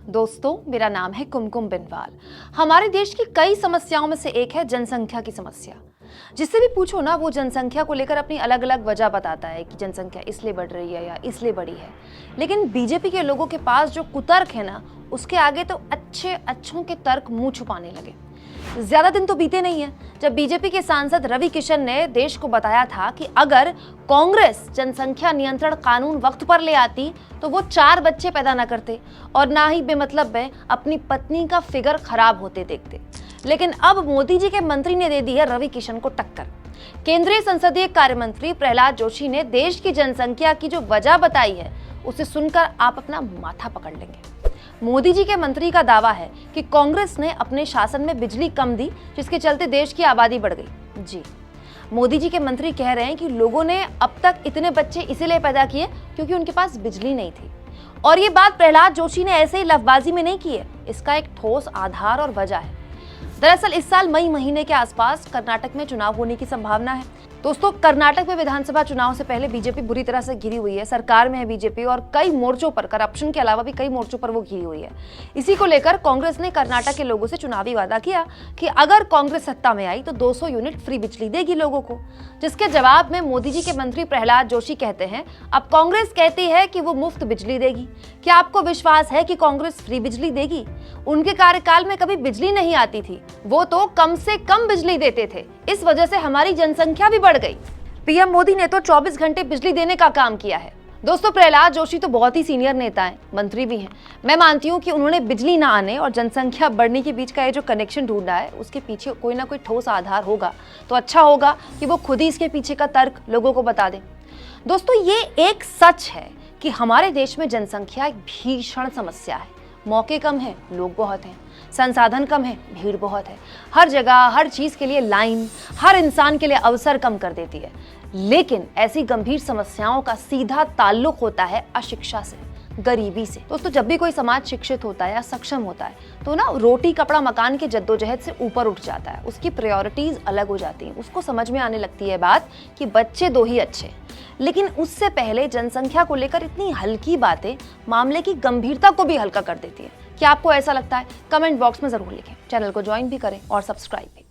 दोस्तों, मेरा नाम है कुमकुम बिनवाल। हमारे देश की कई समस्याओं में से एक है जनसंख्या की समस्या। जिससे भी पूछो ना, वो जनसंख्या को लेकर अपनी अलग अलग वजह बताता है कि जनसंख्या इसलिए बढ़ रही है या इसलिए बढ़ी है। लेकिन बीजेपी के लोगों के पास जो कुतर्क है ना, उसके आगे तो अच्छों के तर्क मुंह छुपाने लगे। ज्यादा दिन तो बीते नहीं है जब बीजेपी के सांसद रवि किशन ने देश को बताया था कि अगर कांग्रेस जनसंख्या नियंत्रण कानून वक्त पर ले आती तो वो 4 बच्चे पैदा न करते और ना ही बेमतलब में अपनी पत्नी का फिगर खराब होते देखते। लेकिन अब मोदी जी के मंत्री ने दे दी है रवि किशन को टक्कर। केंद्रीय संसदीय कार्य मंत्री प्रहलाद जोशी ने देश की जनसंख्या की जो वजह बताई है, उसे सुनकर आप अपना माथा पकड़ लेंगे। मोदी जी के मंत्री का दावा है कि कांग्रेस ने अपने शासन में बिजली कम दी, जिसके चलते देश की आबादी बढ़ गई। जी, मोदी जी के मंत्री कह रहे हैं कि लोगों ने अब तक इतने बच्चे इसीलिए पैदा किए क्योंकि उनके पास बिजली नहीं थी। और ये बात प्रहलाद जोशी ने ऐसे ही लफबाजी में नहीं की है, इसका एक ठोस आधार और वजह है। दरअसल इस साल मई महीने के आसपास कर्नाटक में चुनाव होने की संभावना है। दोस्तों, कर्नाटक में विधानसभा चुनाव से पहले बीजेपी बुरी तरह से घिरी हुई है। सरकार में है बीजेपी और कई मोर्चों पर, करप्शन के अलावा भी कई मोर्चों पर वो घिरी हुई है। इसी को लेकर कांग्रेस ने कर्नाटक के लोगों से चुनावी वादा किया कि अगर कांग्रेस सत्ता में आई तो 200 यूनिट फ्री बिजली देगी लोगों को। जिसके जवाब में मोदी जी के मंत्री प्रहलाद जोशी कहते हैं, अब कांग्रेस कहती है कि वो मुफ्त बिजली देगी। क्या आपको विश्वास है कि कांग्रेस फ्री बिजली देगी? उनके कार्यकाल में कभी बिजली नहीं आती थी, वो तो कम से कम बिजली देते थे। इस वजह से हमारी जनसंख्या भी बढ़ गई। पीएम मोदी ने तो 24 घंटे बिजली देने का काम किया है। दोस्तों, प्रहलाद जोशी तो बहुत ही सीनियर नेता हैं, मंत्री भी हैं। मैं मानती हूँ कि उन्होंने बिजली ना आने और जनसंख्या बढ़ने के बीच का ये जो कनेक्शन ढूंढा है, उसके पीछे कोई ना कोई ठोस आधार होगा। तो अच्छा होगा कि वो खुद ही इसके पीछे का तर्क लोगों को बता दें। दोस्तों, ये एक सच है कि हमारे देश में जनसंख्या एक भीषण समस्या है। मौके कम है, लोग बहुत हैं, संसाधन कम है, भीड़ बहुत है। हर जगह हर चीज के लिए लाइन, हर इंसान के लिए अवसर कम कर देती है। लेकिन ऐसी गंभीर समस्याओं का सीधा ताल्लुक होता है अशिक्षा से, गरीबी से। दोस्तों, जब भी कोई समाज शिक्षित होता है या सक्षम होता है तो ना रोटी कपड़ा मकान के जद्दोजहद से ऊपर उठ जाता है। उसकी प्रायोरिटीज अलग हो जाती हैं। उसको समझ में आने लगती है बात कि बच्चे 2 ही अच्छे। लेकिन उससे पहले जनसंख्या को लेकर इतनी हल्की बातें मामले की गंभीरता को भी हल्का कर देती है। क्या आपको ऐसा लगता है? कमेंट बॉक्स में जरूर लिखें। चैनल को ज्वाइन भी करें और सब्सक्राइब भी।